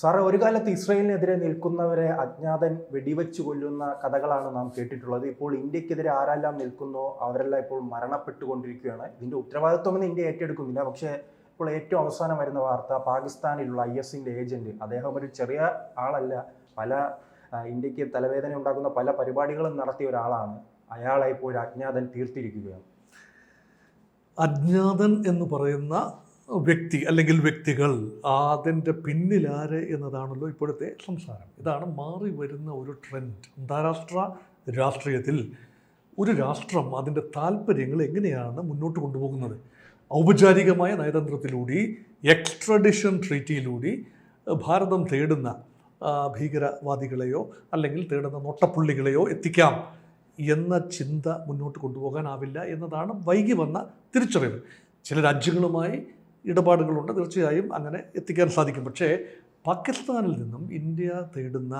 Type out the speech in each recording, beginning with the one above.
സാറേ, ഒരു കാലത്ത് ഇസ്രയേലിനെതിരെ നിൽക്കുന്നവരെ അജ്ഞാതൻ വെടിവെച്ച് കൊല്ലുന്ന കഥകളാണ് നാം കേട്ടിട്ടുള്ളത്. ഇപ്പോൾ ഇന്ത്യക്കെതിരെ ആരെല്ലാം നിൽക്കുന്നോ അവരെല്ലാം ഇപ്പോൾ മരണപ്പെട്ടുകൊണ്ടിരിക്കുകയാണ്. ഇതിൻ്റെ ഉത്തരവാദിത്വമൊന്നും ഇന്ത്യ ഏറ്റെടുക്കുന്നില്ല. പക്ഷേ ഇപ്പോൾ ഏറ്റവും അവസാനം വരുന്ന വാർത്ത, പാകിസ്ഥാനിലുള്ള IS-ന്റെ ഏജന്റ്, അദ്ദേഹം ഒരു ചെറിയ ആളല്ല, പല ഇന്ത്യക്ക് തലവേദന ഉണ്ടാക്കുന്ന പല പരിപാടികളും നടത്തിയ ഒരാളാണ്. അയാളെ ഇപ്പോൾ ഒരു അജ്ഞാതൻ തീർത്തിരിക്കുകയാണ്. അജ്ഞാതൻ എന്ന് പറയുന്ന വ്യക്തി അല്ലെങ്കിൽ വ്യക്തികൾ, അതിൻ്റെ പിന്നിലാര് എന്നതാണല്ലോ ഇപ്പോഴത്തെ സംസാരം. ഇതാണ് മാറി വരുന്ന ഒരു ട്രെൻഡ്. അന്താരാഷ്ട്ര രാഷ്ട്രീയത്തിൽ ഒരു രാഷ്ട്രം അതിൻ്റെ താല്പര്യങ്ങൾ എങ്ങനെയാണ് മുന്നോട്ട് കൊണ്ടുപോകുന്നത്? ഔപചാരികമായ നയതന്ത്രത്തിലൂടെ, എക്സ്ട്രഡിഷൻ ട്രീറ്റിയിലൂടെ ഭാരതം തേടുന്ന ഭീകരവാദികളെയോ അല്ലെങ്കിൽ തേടുന്ന നൊട്ടപ്പുള്ളികളെയോ എത്തിക്കാം എന്ന ചിന്ത മുന്നോട്ട് കൊണ്ടുപോകാനാവില്ല എന്നതാണ് വൈകി വന്ന തിരിച്ചറിവ്. ചില രാജ്യങ്ങളുമായി ഇടപാടുകളുണ്ട്, തീർച്ചയായും അങ്ങനെ എത്തിക്കാൻ സാധിക്കും. പക്ഷേ പാകിസ്ഥാനിൽ നിന്നും ഇന്ത്യ തേടുന്ന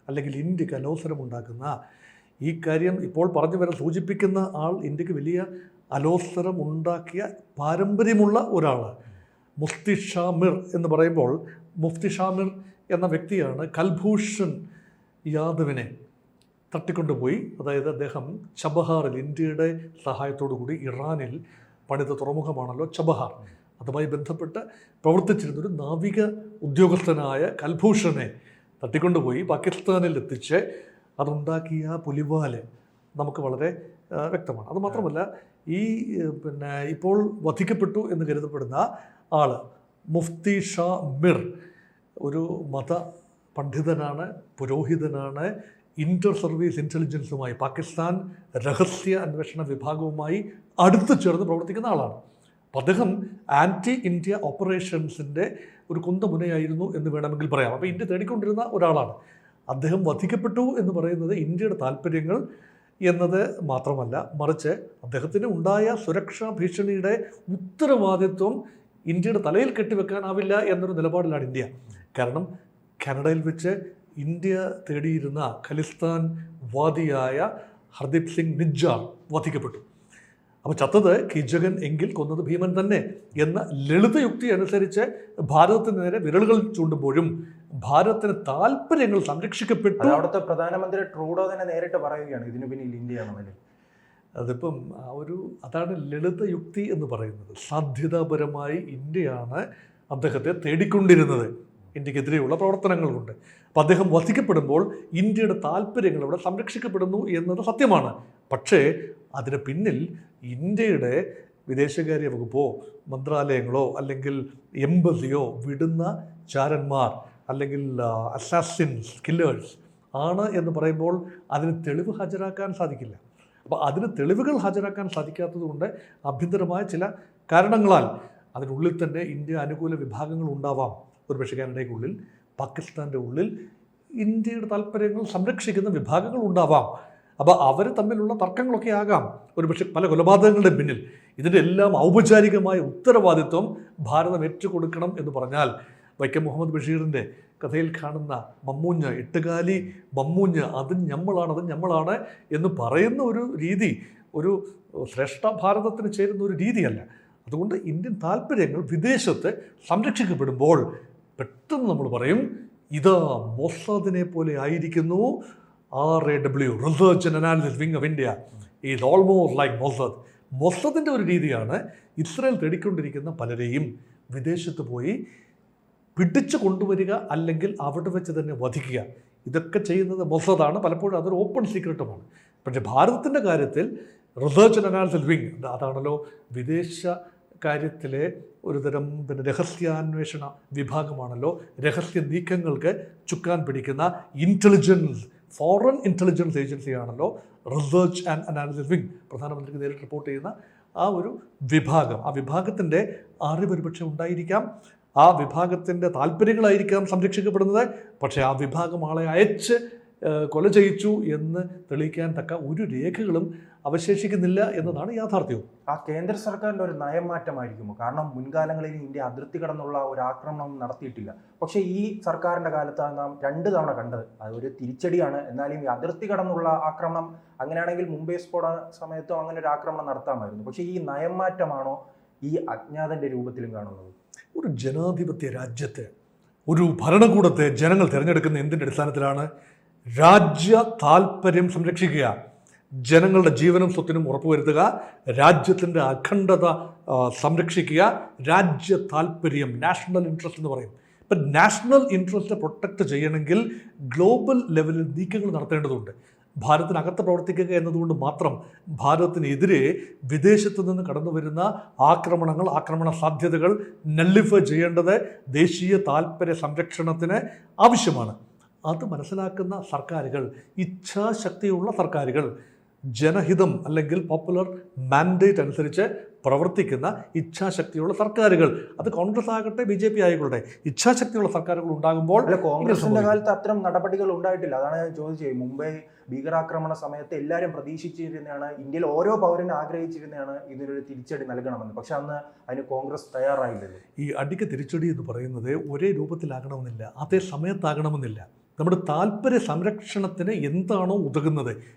അല്ലെങ്കിൽ ഇന്ത്യക്ക് അലോസരമുണ്ടാക്കുന്ന ഈ കാര്യം ഇപ്പോൾ പറഞ്ഞു വരാൻ സൂചിപ്പിക്കുന്ന ആൾ ഇന്ത്യക്ക് വലിയ അലോസരം ഉണ്ടാക്കിയ പാരമ്പര്യമുള്ള ഒരാൾ. മുഫ്തി ഷാമിർ എന്ന് പറയുമ്പോൾ, മുഫ്തി ഷാമിർ എന്ന വ്യക്തിയാണ് കൽഭൂഷൺ യാദവിനെ തട്ടിക്കൊണ്ടുപോയി. അതായത് അദ്ദേഹം ചബഹാറിൽ, ഇന്ത്യയുടെ സഹായത്തോടു കൂടി ഇറാനിൽ പണിത തുറമുഖമാണല്ലോ ചബഹാർ, അതുമായി ബന്ധപ്പെട്ട് പ്രവർത്തിച്ചിരുന്നൊരു നാവിക ഉദ്യോഗസ്ഥനായ കൽഭൂഷണെ തട്ടിക്കൊണ്ടുപോയി പാകിസ്ഥാനിൽ എത്തിച്ച് അതുണ്ടാക്കിയ പുലിവാല് നമുക്ക് വളരെ വ്യക്തമാണ്. അതുമാത്രമല്ല, ഈ ഇപ്പോൾ വധിക്കപ്പെട്ടു എന്ന് കരുതപ്പെടുന്ന ആൾ മുഫ്തി ഷാ മിർ ഒരു മത പണ്ഡിതനാണ്, പുരോഹിതനാണ്. ഇൻ്റർ സർവീസ് ഇൻ്റലിജൻസുമായി, പാകിസ്ഥാൻ രഹസ്യ അന്വേഷണ വിഭാഗവുമായി അടുത്ത് ചേർന്ന് പ്രവർത്തിക്കുന്ന ആളാണ്. അപ്പോൾ അദ്ദേഹം ആൻറ്റി ഇന്ത്യ ഓപ്പറേഷൻസിൻ്റെ ഒരു കുന്തമുനയായിരുന്നു എന്ന് വേണമെങ്കിൽ പറയാം. അപ്പോൾ ഇന്ത്യ തേടിക്കൊണ്ടിരുന്ന ഒരാളാണ്. അദ്ദേഹം വധിക്കപ്പെട്ടു എന്ന് പറയുന്നത് ഇന്ത്യയുടെ താല്പര്യങ്ങൾ എന്നത് മാത്രമല്ല, മറിച്ച് അദ്ദേഹത്തിന് ഉണ്ടായ സുരക്ഷാ ഭീഷണിയുടെ ഉത്തരവാദിത്വം ഇന്ത്യയുടെ തലയിൽ കെട്ടിവെക്കാനാവില്ല എന്നൊരു നിലപാടിലാണ് ഇന്ത്യ. കാരണം കാനഡയിൽ വെച്ച് ഇന്ത്യ തേടിയിരുന്ന ഖലിസ്ഥാൻ വാദിയായ ഹർദീപ് സിംഗ് നിജ്ജാർ വധിക്കപ്പെട്ടു. അപ്പോൾ ചത്തത് കീചകൻ എങ്കിൽ കൊന്നത് ഭീമൻ തന്നെ എന്ന ലളിതയുക്തി അനുസരിച്ച് ഭാരതത്തിന് നേരെ വിരലുകൾ ചൂണ്ടുമ്പോഴും ഭാരതത്തിന് താല്പര്യങ്ങൾ സംരക്ഷിക്കപ്പെട്ടു. അവിടുത്തെ പ്രധാനമന്ത്രി ട്രൂഡോ തന്നെ നേരിട്ട് പറയുകയാണ് ഇതിനു പിന്നിൽ ഇന്ത്യയാണെന്നല്ലേ. അതിപ്പം അതാണ് ലളിതയുക്തി എന്ന് പറയുന്നത്. സാധ്യതാപരമായി ഇന്ത്യയാണ് അദ്ദേഹത്തെ തേടിക്കൊണ്ടിരുന്നത് ഇന്ത്യക്കെതിരെയുള്ള പ്രവർത്തനങ്ങൾ കൊണ്ട്. അപ്പം അദ്ദേഹം വധിക്കപ്പെടുമ്പോൾ ഇന്ത്യയുടെ താല്പര്യങ്ങൾ അവിടെ സംരക്ഷിക്കപ്പെടുന്നു എന്നത് സത്യമാണ്. പക്ഷേ അതിന് പിന്നിൽ ഇന്ത്യയുടെ വിദേശകാര്യ വകുപ്പോ മന്ത്രാലയങ്ങളോ അല്ലെങ്കിൽ എംബസിയോ വിടുന്ന ചാരന്മാർ അല്ലെങ്കിൽ അസാസിൻസ്, കില്ലേഴ്സ് ആണ് എന്ന് പറയുമ്പോൾ അതിന് തെളിവ് ഹാജരാക്കാൻ സാധിക്കില്ല. അപ്പോൾ അതിന് തെളിവുകൾ ഹാജരാക്കാൻ സാധിക്കാത്തത് കൊണ്ട് ആഭ്യന്തരമായ ചില കാരണങ്ങളാൽ അതിനുള്ളിൽ തന്നെ ഇന്ത്യ അനുകൂല വിഭാഗങ്ങൾ ഉണ്ടാവാം. ഒരുപക്ഷെ കാനഡയ്ക്കുള്ളിൽ, പാകിസ്ഥാൻ്റെ ഉള്ളിൽ ഇന്ത്യയുടെ താല്പര്യങ്ങൾ സംരക്ഷിക്കുന്ന വിഭാഗങ്ങൾ ഉണ്ടാവാം. അപ്പോൾ അവർ തമ്മിലുള്ള തർക്കങ്ങളൊക്കെ ആകാം ഒരുപക്ഷെ പല കൊലപാതകങ്ങളുടെ പിന്നിൽ. ഇതിൻ്റെ എല്ലാം ഔപചാരികമായ ഉത്തരവാദിത്വം ഭാരതം ഏറ്റുകൊടുക്കണം എന്ന് പറഞ്ഞാൽ, വൈക്കം മുഹമ്മദ് ബഷീറിൻ്റെ കഥയിൽ കാണുന്ന മമ്മൂഞ്ഞ്, എട്ടുകാലി മമ്മൂഞ്ഞ്, അത് ഞമ്മളാണ് എന്ന് പറയുന്ന ഒരു രീതി ഒരു ശ്രേഷ്ഠ ഭാരതത്തിന് ചേരുന്ന ഒരു രീതിയല്ല. അതുകൊണ്ട് ഇന്ത്യൻ താല്പര്യങ്ങൾ വിദേശത്ത് സംരക്ഷിക്കപ്പെടുമ്പോൾ പെട്ടെന്ന് നമ്മൾ പറയും, ഇതാ മൊസാദിനെ പോലെ ആയിരിക്കുന്നു RAW, research and analysis wing of India is almost like Mossad. മൊസാദിൻ്റെ ഒരു രീതിയാണ് ഇസ്രായേൽ തേടിക്കൊണ്ടിരിക്കുന്ന പലരെയും വിദേശത്ത് പോയി പിടിച്ചു കൊണ്ടുവരിക, അല്ലെങ്കിൽ അവിടെ വെച്ച് തന്നെ വധിക്കുക. ഇതൊക്കെ ചെയ്യുന്നത് മൊസാദാണ്. പലപ്പോഴും അതൊരു ഓപ്പൺ സീക്രട്ടുമാണ്. പക്ഷേ ഭാരതത്തിൻ്റെ കാര്യത്തിൽ റിസർച്ച് ആൻഡ് അനാലിസിസ് വിങ്, അതാണല്ലോ വിദേശ കാര്യത്തിലെ ഒരുതരം രഹസ്യാന്വേഷണ വിഭാഗമാണല്ലോ, രഹസ്യ നീക്കങ്ങൾക്ക് ചുക്കാൻ പിടിക്കുന്ന ഇൻ്റലിജൻസ്, ഫോറിൻ ഇൻ്റലിജൻസ് ഏജൻസിയാണല്ലോ റിസർച്ച് ആൻഡ് അനാലിസിസ് വിങ്. പ്രധാനമന്ത്രിക്ക് നേരിട്ട് റിപ്പോർട്ട് ചെയ്യുന്ന ആ ഒരു വിഭാഗം, ആ വിഭാഗത്തിൻ്റെ അറിവൊരുപക്ഷെ ഉണ്ടായിരിക്കാം, ആ വിഭാഗത്തിൻ്റെ താല്പര്യങ്ങളായിരിക്കാം സംരക്ഷിക്കപ്പെടുന്നത്. പക്ഷേ ആ വിഭാഗം ആളെ അയച്ച് കൊല ചെയ്യിച്ചു എന്ന് തെളിയിക്കാൻ തക്ക ഒരു രേഖകളും അവശേഷിക്കുന്നില്ല എന്നതാണ് യാഥാർത്ഥ്യവും. ആ കേന്ദ്ര സർക്കാരിൻ്റെ ഒരു നയമാറ്റമായിരിക്കുമോ? കാരണം മുൻകാലങ്ങളിൽ ഇന്ത്യ അതിർത്തി കടന്നുള്ള ഒരു ആക്രമണം നടത്തിയിട്ടില്ല. പക്ഷേ ഈ സർക്കാരിൻ്റെ കാലത്താണ് നാം 2 തവണ കണ്ടത്. അതൊരു തിരിച്ചടിയാണ്. എന്നാലും ഈ അതിർത്തി കടന്നുള്ള ആക്രമണം, അങ്ങനെയാണെങ്കിൽ മുംബൈ സ്ഫോടന സമയത്തും അങ്ങനെ ഒരു ആക്രമണം നടത്താമായിരുന്നു. പക്ഷേ ഈ നയമാറ്റമാണോ ഈ അജ്ഞാതൻ്റെ രൂപത്തിലും കാണുന്നത്? ഒരു ജനാധിപത്യ രാജ്യത്ത് ഒരു ഭരണകൂടത്തെ ജനങ്ങൾ തിരഞ്ഞെടുക്കുന്ന എന്തിൻ്റെ അടിസ്ഥാനത്തിലാണ്? രാജ്യ താൽപ്പര്യം സംരക്ഷിക്കുക, ജനങ്ങളുടെ ജീവനും സ്വത്തിനും ഉറപ്പുവരുത്തുക, രാജ്യത്തിൻ്റെ അഖണ്ഡത സംരക്ഷിക്കുക, രാജ്യ താൽപ്പര്യം, നാഷണൽ ഇൻട്രസ്റ്റ് എന്ന് പറയും. ഇപ്പം നാഷണൽ ഇൻട്രസ്റ്റ് പ്രൊട്ടക്റ്റ് ചെയ്യണമെങ്കിൽ ഗ്ലോബൽ ലെവലിൽ നീക്കങ്ങൾ നടത്തേണ്ടതുണ്ട്. ഭാരതത്തിനകത്ത് പ്രവർത്തിക്കുക എന്നതുകൊണ്ട് മാത്രം ഭാരതത്തിനെതിരെ വിദേശത്തു നിന്ന് കടന്നു വരുന്ന ആക്രമണ സാധ്യതകൾ നള്ളിഫൈ ചെയ്യേണ്ടത് ദേശീയ താൽപ്പര്യ സംരക്ഷണത്തിന് ആവശ്യമാണ്. അത് മനസ്സിലാക്കുന്ന സർക്കാരുകൾ, ഇച്ഛാശക്തിയുള്ള സർക്കാരുകൾ, ജനഹിതം അല്ലെങ്കിൽ പോപ്പുലർ മാൻഡേറ്റ് അനുസരിച്ച് പ്രവർത്തിക്കുന്ന ഇച്ഛാശക്തിയുള്ള സർക്കാരുകൾ, അത് കോൺഗ്രസ് ആകട്ടെ BJP ആയിക്കോട്ടെ, ഇച്ഛാശക്തിയുള്ള സർക്കാരുകൾ ഉണ്ടാകുമ്പോൾ കോൺഗ്രസിന്റെ കാലത്ത് അത്തരം നടപടികൾ ഉണ്ടായിട്ടില്ല. അതാണ് ഞാൻ ചോദിച്ചത്. മുംബൈ ഭീകരാക്രമണ സമയത്ത് എല്ലാവരും പ്രതീക്ഷിച്ചിരുന്നതാണ്, ഇന്ത്യയിൽ ഓരോ പൗരനും ആഗ്രഹിച്ചിരുന്നതാണ് ഇതിനൊരു തിരിച്ചടി നൽകണമെന്ന്. പക്ഷെ അന്ന് അതിന് കോൺഗ്രസ് തയ്യാറായില്ലല്ലോ. ഈ അടിക്ക് തിരിച്ചടി എന്ന് പറയുന്നത് ഒരേ രൂപത്തിലാകണമെന്നില്ല, അതേ സമയത്താകണമെന്നില്ല. നമ്മുടെ താല്പര്യ സംരക്ഷണത്തിന് എന്താണോ ഉതകുന്നത്,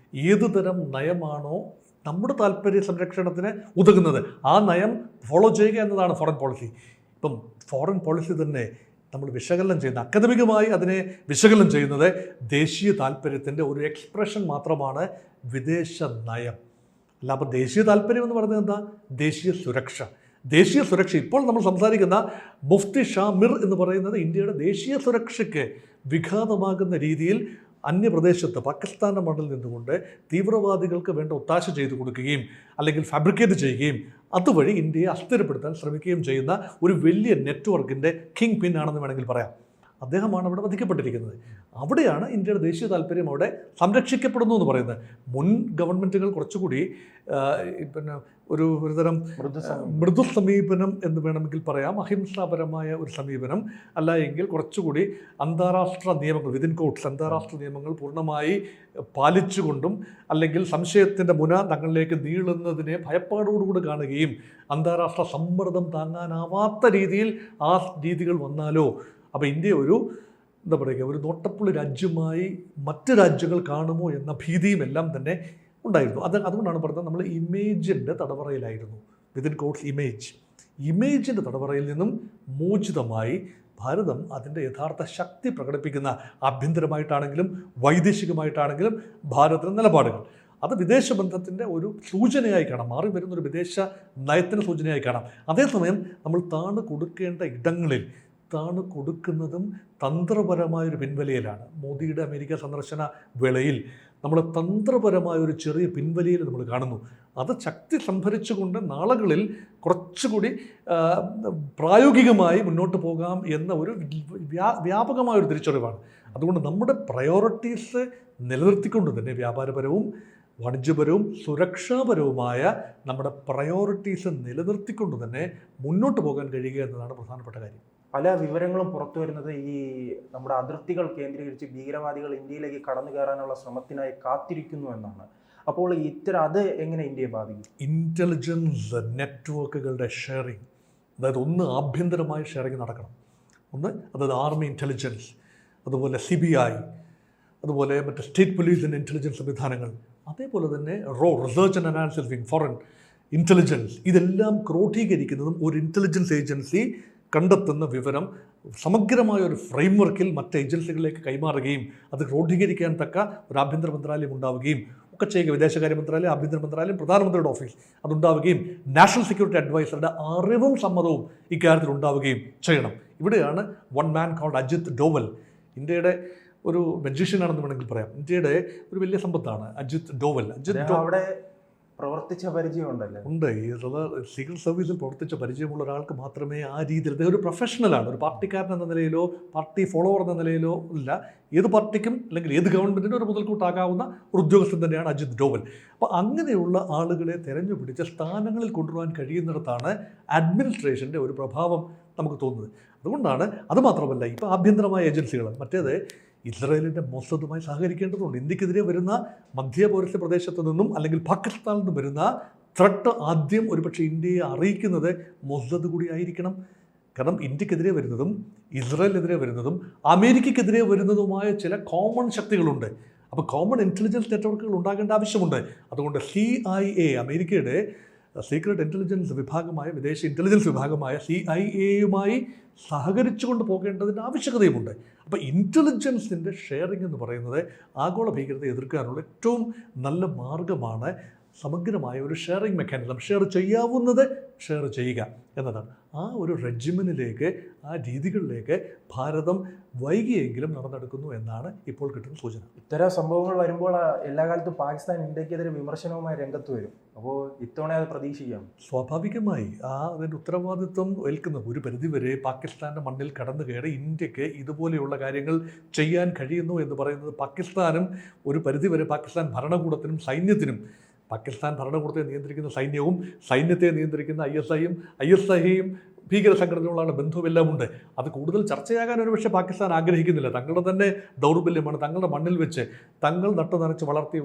ഏതു തരം നയമാണോ നമ്മുടെ താല്പര്യ സംരക്ഷണത്തിന് ഉതകുന്നത്, ആ നയം ഫോളോ ചെയ്യുക എന്നതാണ് ഫോറിൻ പോളിസി. ഇപ്പം ഫോറിൻ പോളിസി തന്നെ നമ്മൾ വിശകലനം ചെയ്യുന്ന, അക്കാദമികമായി അതിനെ വിശകലനം ചെയ്യുന്നത് ദേശീയ താല്പര്യത്തിൻ്റെ ഒരു എക്സ്പ്രഷൻ മാത്രമാണ് വിദേശ നയം. അല്ല, അപ്പോൾ ദേശീയ താല്പര്യം എന്ന് പറയുന്നത് എന്താ? ദേശീയ സുരക്ഷ. ദേശീയ സുരക്ഷ ഇപ്പോൾ നമ്മൾ സംസാരിക്കുന്ന മുഫ്തി ഷാ മിർ എന്ന് പറയുന്നത് ഇന്ത്യയുടെ ദേശീയ സുരക്ഷയ്ക്ക് വിഘാതമാകുന്ന രീതിയിൽ അന്യപ്രദേശത്ത് പാകിസ്ഥാൻ്റെ മണ്ണിൽ നിന്നുകൊണ്ട് തീവ്രവാദികൾക്ക് വേണ്ട ഒത്താശ ചെയ്തു കൊടുക്കുകയും അല്ലെങ്കിൽ ഫാബ്രിക്കേറ്റ് ചെയ്യുകയും അതുവഴി ഇന്ത്യയെ അസ്ഥിരപ്പെടുത്താൻ ശ്രമിക്കുകയും ചെയ്യുന്ന ഒരു വലിയ നെറ്റ്വർക്കിൻ്റെ കിങ് പിൻ ആണെന്ന് വേണമെങ്കിൽ പറയാം. അദ്ദേഹമാണ് അവിടെ വധിക്കപ്പെട്ടിരിക്കുന്നത്. അവിടെയാണ് ഇന്ത്യയുടെ ദേശീയ താല്പര്യം അവിടെ സംരക്ഷിക്കപ്പെടുന്നു എന്ന് പറയുന്നത്. മുൻ ഗവൺമെൻറ്റുകൾ കുറച്ചുകൂടി പിന്നെ ഒരുതരം മൃദു സമീപനം എന്ന് വേണമെങ്കിൽ പറയാം, അഹിംസാപരമായ ഒരു സമീപനം, അല്ല എങ്കിൽ കുറച്ചുകൂടി അന്താരാഷ്ട്ര നിയമങ്ങൾ, വിതിൻ കോട്ട്സ് അന്താരാഷ്ട്ര നിയമങ്ങൾ പൂർണ്ണമായി പാലിച്ചുകൊണ്ടും അല്ലെങ്കിൽ സംശയത്തിൻ്റെ മുന തങ്ങളിലേക്ക് നീളുന്നതിനെ ഭയപ്പാടോടുകൂടി കാണുകയും അന്താരാഷ്ട്ര സമ്മർദ്ദം താങ്ങാനാവാത്ത രീതിയിൽ ആ രീതികൾ വന്നാലോ, അപ്പോൾ ഇന്ത്യ ഒരു എന്താ പറയുക, ഒരു നോട്ടപ്പുള്ളി രാജ്യമായി മറ്റ് രാജ്യങ്ങൾ കാണുമോ എന്ന ഭീതിയും എല്ലാം തന്നെ ഉണ്ടായിരുന്നു. അതുകൊണ്ടാണ് പറഞ്ഞത് നമ്മൾ ഇമേജിൻ്റെ തടവറയിലായിരുന്നു. വിതിൻ കോട്ട്സ് ഇമേജിൻ്റെ തടവറയിൽ നിന്നും മോചിതമായി ഭാരതം അതിൻ്റെ യഥാർത്ഥ ശക്തി പ്രകടിപ്പിക്കുന്ന, ആഭ്യന്തരമായിട്ടാണെങ്കിലും വൈദേശികമായിട്ടാണെങ്കിലും ഭാരതത്തിൻ്റെ നിലപാടുകൾ അത് വിദേശ ബന്ധത്തിൻ്റെ ഒരു സൂചനയായി കാണാം, മാറി വരുന്നൊരു വിദേശ നയത്തിൻ്റെ സൂചനയായി കാണാം. അതേസമയം നമ്മൾ താണ് കൊടുക്കേണ്ട ഇടങ്ങളിൽ താണ് കൊടുക്കുന്നതും തന്ത്രപരമായൊരു പിൻവലിയലാണ്. മോദിയുടെ അമേരിക്ക സന്ദർശന വേളയിൽ നമ്മൾ തന്ത്രപരമായൊരു ചെറിയ പിൻവലിയൽ നമ്മൾ കാണുന്നു. അത് ശക്തി സംഭരിച്ചുകൊണ്ട് നാളുകളിൽ കുറച്ചുകൂടി പ്രായോഗികമായി മുന്നോട്ട് പോകാം എന്ന ഒരു വ്യാപകമായൊരു തിരിച്ചറിവാണ്. അതുകൊണ്ട് നമ്മുടെ പ്രയോറിറ്റീസ് നിലനിർത്തിക്കൊണ്ട് തന്നെ വ്യാപാരപരവും വാണിജ്യപരവും സുരക്ഷാപരവുമായ നമ്മുടെ പ്രയോറിറ്റീസ് നിലനിർത്തിക്കൊണ്ട് തന്നെ മുന്നോട്ട് പോകാൻ കഴിയുക എന്നതാണ് പ്രധാനപ്പെട്ട കാര്യം. പല വിവരങ്ങളും പുറത്തു വരുന്നത് ഈ നമ്മുടെ അതിർത്തികൾ കേന്ദ്രീകരിച്ച് ഭീകരവാദികൾ ഇന്ത്യയിലേക്ക് കടന്നു കയറാനുള്ള ശ്രമത്തിനായി കാത്തിരിക്കുന്നു എന്നാണ്. അപ്പോൾ അത് എങ്ങനെ ഇന്ത്യയെ ബാധിക്കും? ഇൻ്റലിജൻസ് നെറ്റ്വർക്കുകളുടെ ഷെയറിങ്, അതായത് ഒന്ന് ആഭ്യന്തരമായ ഷെയറിങ് നടക്കണം, അതായത് ആർമി ഇൻ്റലിജൻസ്, അതുപോലെ CBI, അതുപോലെ മറ്റ് സ്റ്റേറ്റ് പോലീസിൻ്റെ ഇൻ്റലിജൻസ് സംവിധാനങ്ങൾ, അതേപോലെ തന്നെ research and analysis wing, foreign intelligence, ഇതെല്ലാം ക്രോഡീകരിക്കുന്നതും ഒരു ഇൻ്റലിജൻസ് ഏജൻസി കണ്ടെത്തുന്ന വിവരം സമഗ്രമായ ഒരു ഫ്രെയിംവർക്കിൽ മറ്റ് ഏജൻസികളിലേക്ക് കൈമാറുകയും അത് ക്രോഡീകരിക്കാൻ തക്ക ഒരു ആഭ്യന്തര മന്ത്രാലയം ഉണ്ടാവുകയും ഒക്കെ ചെയ്യുക. വിദേശകാര്യ മന്ത്രാലയം, ആഭ്യന്തര മന്ത്രാലയം, പ്രധാനമന്ത്രിയുടെ ഓഫീസ് അതുണ്ടാവുകയും നാഷണൽ സെക്യൂരിറ്റി അഡ്വൈസറുടെ അറിവും സമ്മതവും ഇക്കാര്യത്തിൽ ഉണ്ടാവുകയും ചെയ്യണം. ഇവിടെയാണ് one man called Ajit Doval, ഇന്ത്യയുടെ ഒരു മജീഷ്യനാണെന്ന് വേണമെങ്കിൽ പറയാം, ഇന്ത്യയുടെ ഒരു വലിയ സമ്പത്താണ് അജിത് ഡോവൽ. അവിടെ പ്രവർത്തിച്ച പരിചയമുണ്ടല്ലോ. ഉണ്ട്. ഈ സീക്രട്ട് സർവീസിൽ പ്രവർത്തിച്ച പരിചയമുള്ള ഒരാൾക്ക് മാത്രമേ ആ രീതിയിൽ, അദ്ദേഹം ഒരു പ്രൊഫഷണലാണ്, ഒരു പാർട്ടിക്കാരൻ എന്ന നിലയിലോ പാർട്ടി ഫോളോവർ എന്ന നിലയിലോ ഇല്ല, ഏത് പാർട്ടിക്കും അല്ലെങ്കിൽ ഏത് ഗവൺമെൻറ്റിനും ഒരു മുതൽക്കൂട്ടാകാവുന്ന ഒരു ഉദ്യോഗസ്ഥൻ തന്നെയാണ് അജിത് ഡോവൽ. അപ്പോൾ അങ്ങനെയുള്ള ആളുകളെ തിരഞ്ഞുപിടിച്ച് സ്ഥാനങ്ങളിൽ കൊണ്ടുവരാൻ കഴിയുന്നിടത്താണ് അഡ്മിനിസ്ട്രേഷൻ്റെ ഒരു പ്രഭാവം നമുക്ക് തോന്നുന്നത്. അതുകൊണ്ടാണ്, അതുമാത്രമല്ല ഇപ്പോൾ ആഭ്യന്തരമായ ഏജൻസികൾ, മറ്റേത് ഇസ്രായേലിൻ്റെ മൊസാദുമായി സഹകരിക്കേണ്ടതുണ്ട്. ഇന്ത്യക്കെതിരെ വരുന്ന മധ്യപൗരസ്ത്യ പ്രദേശത്തു നിന്നും അല്ലെങ്കിൽ പാകിസ്ഥാനിൽ നിന്നും വരുന്ന ത്രെട്ട് ആദ്യം ഒരുപക്ഷെ ഇന്ത്യയെ അറിയിക്കുന്നത് മൊസാദ് കൂടി ആയിരിക്കണം. കാരണം ഇന്ത്യക്കെതിരെ വരുന്നതും ഇസ്രായേലിനെതിരെ വരുന്നതും അമേരിക്കക്കെതിരെ വരുന്നതുമായ ചില കോമൺ ശക്തികളുണ്ട്. അപ്പോൾ കോമൺ ഇൻ്റലിജൻസ് നെറ്റ്വർക്കുകൾ ഉണ്ടാകേണ്ട ആവശ്യമുണ്ട്. അതുകൊണ്ട് CIA, അമേരിക്കയുടെ സീക്രട്ട് ഇൻ്റലിജൻസ് വിഭാഗമായ വിദേശ ഇൻ്റലിജൻസ് വിഭാഗമായ CIA സഹകരിച്ചുകൊണ്ട് പോകേണ്ടതിൻ്റെ ആവശ്യകതയുമുണ്ട്. അപ്പോൾ ഇൻ്റലിജൻസിൻ്റെ ഷെയറിംഗ് എന്ന് പറയുന്നത് ആഗോള ഭീകരതയെ എതിർക്കാനുള്ള ഏറ്റവും നല്ല മാർഗമാണ്. സമഗ്രമായ ഒരു ഷെയറിംഗ് മെക്കാനിസം, ഷെയർ ചെയ്യാവുന്നത് ഷെയർ ചെയ്യുക എന്നതാണ്. ആ ഒരു റെജിമിനിലേക്ക്, ആ രീതികളിലേക്ക് ഭാരതം വൈകിയെങ്കിലും നടന്നെടുക്കുന്നു എന്നാണ് ഇപ്പോൾ കിട്ടുന്ന സൂചന. ഇത്തരം സംഭവങ്ങൾ വരുമ്പോൾ എല്ലാ കാലത്തും പാകിസ്ഥാൻ ഇന്ത്യക്കെതിരെ വിമർശനവുമായി രംഗത്ത് വരും. അപ്പോൾ ഇത്തവണ അത് പ്രതീക്ഷിക്കാം. സ്വാഭാവികമായി അതിൻ്റെ ഉത്തരവാദിത്വം ഏൽക്കുന്ന ഒരു പരിധിവരെ പാകിസ്ഥാൻ്റെ മണ്ണിൽ കടന്നു കയറി ഇന്ത്യക്ക് ഇതുപോലെയുള്ള കാര്യങ്ങൾ ചെയ്യാൻ കഴിയുന്നു എന്ന് പറയുന്നത് പാകിസ്ഥാനും ഒരു പരിധിവരെ പാകിസ്ഥാൻ ഭരണകൂടത്തിനും സൈന്യത്തിനും, പാകിസ്ഥാൻ ഭരണകൂടത്തെ നിയന്ത്രിക്കുന്ന സൈന്യവും സൈന്യത്തെ നിയന്ത്രിക്കുന്ന ISIയും ഭീകര സംഘടനകളാണ്, ബന്ധുവെല്ലാം ഉണ്ട്. അത് കൂടുതൽ ചർച്ചയാകാൻ ഒരുപക്ഷെ പാകിസ്ഥാൻ ആഗ്രഹിക്കുന്നില്ല. തങ്ങളുടെ തന്നെ ദൗർബല്യമാണ്. തങ്ങളുടെ മണ്ണിൽ വെച്ച് തങ്ങൾ നട്ടുനനച്ച് വളർത്തിയ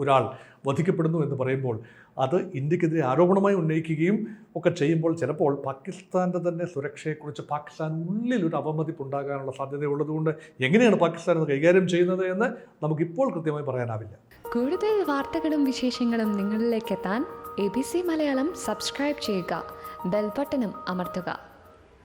ഒരാൾ വധിക്കപ്പെടുന്നു എന്ന് പറയുമ്പോൾ അത് ഇന്ത്യക്കെതിരെ ആരോപണമായി ഉന്നയിക്കുകയും ഒക്കെ ചെയ്യുമ്പോൾ ചിലപ്പോൾ പാകിസ്ഥാൻ്റെ തന്നെ സുരക്ഷയെക്കുറിച്ച് പാകിസ്ഥാൻ ഉള്ളിലൊരു അവമതിപ്പുണ്ടാകാനുള്ള സാധ്യതയുള്ളതുകൊണ്ട് എങ്ങനെയാണ് പാകിസ്ഥാൻ അത് കൈകാര്യം ചെയ്യുന്നത് എന്ന് നമുക്കിപ്പോൾ കൃത്യമായി പറയാനാവില്ല. കൂടുതൽ വാർത്തകളും വിശേഷങ്ങളും നിങ്ങളിലേക്ക് എത്താൻ ABC മലയാളം സബ്സ്ക്രൈബ് ചെയ്യുക, ബെൽ ബട്ടണും അമർത്തുക.